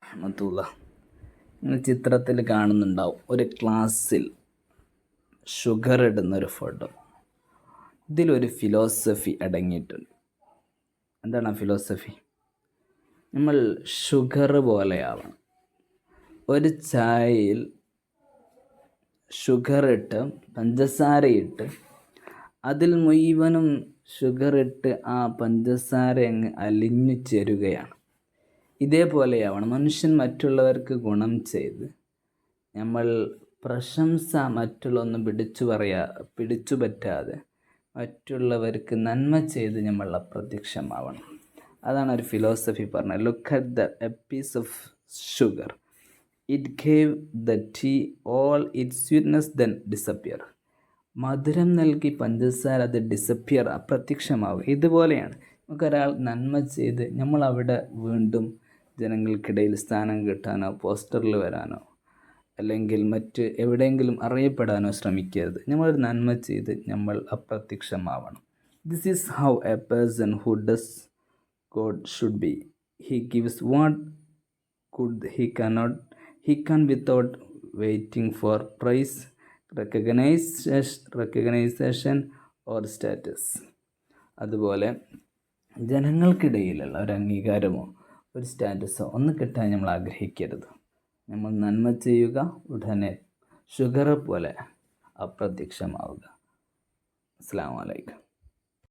റഹ്മത്തുള്ള. നിങ്ങൾ ചിത്രത്തിൽ കാണുന്നുണ്ടാവും ഒരു ക്ലാസ്സിൽ ഷുഗർ ഇടുന്നൊരു ഫോട്ടോ. ഇതിലൊരു ഫിലോസഫി അടങ്ങിയിട്ടുണ്ട്. എന്താണ് ആ ഫിലോസഫി? നമ്മൾ ഷുഗർ പോലെയാവണം. ഒരു ചായയിൽ ഷുഗറിട്ട് പഞ്ചസാരയിട്ട് അതിൽ മുഴുവനും ഷുഗറിട്ട് ആ പഞ്ചസാര അങ്ങ് അലിഞ്ഞു ചേരുകയാണ്. ഇതേപോലെയാവണം മനുഷ്യൻ മറ്റുള്ളവർക്ക് ഗുണം ചെയ്ത് നമ്മൾ പ്രശംസ മറ്റുള്ളൊന്നും പിടിച്ചു പറ്റാതെ മറ്റുള്ളവർക്ക് നന്മ ചെയ്ത് നമ്മൾ അപ്രത്യക്ഷമാവണം. അതാണ് ഒരു ഫിലോസഫി പറഞ്ഞത്. Look at a piece of sugar. It gave the tea all it sweetness then disappear. മധുരം നൽകി പഞ്ചസാര അത് അപ്രത്യക്ഷമാവും. ഇതുപോലെയാണ് നമുക്കൊരാൾ നന്മ ചെയ്ത് നമ്മളവിടെ വീണ്ടും ജനങ്ങൾക്കിടയിൽ സ്ഥാനം കിട്ടാനോ പോസ്റ്ററിൽ വരാനോ അല്ലെങ്കിൽ മറ്റ് എവിടെയെങ്കിലും അറിയപ്പെടാനോ ശ്രമിക്കരുത്. നമ്മളൊരു നന്മ ചെയ്ത് നമ്മൾ അപ്രത്യക്ഷമാവണം. This is how a person who does god should be. He gives what good he can without waiting for praise, recognition or status. അതുപോലെ ജനങ്ങൾക്കിടയിലുള്ള ഒരു അംഗീകാരമോ ഒരു സ്റ്റാറ്റസോ ഒന്നും കിട്ടാൻ നമ്മൾ ആഗ്രഹിക്കരുത്. നമ്മൾ നന്മ ചെയ്യുക, ഉടനെ ഷുഗർ പോലെ അപ്രത്യക്ഷമാവുക. അസ്സലാമു അലൈക്കും.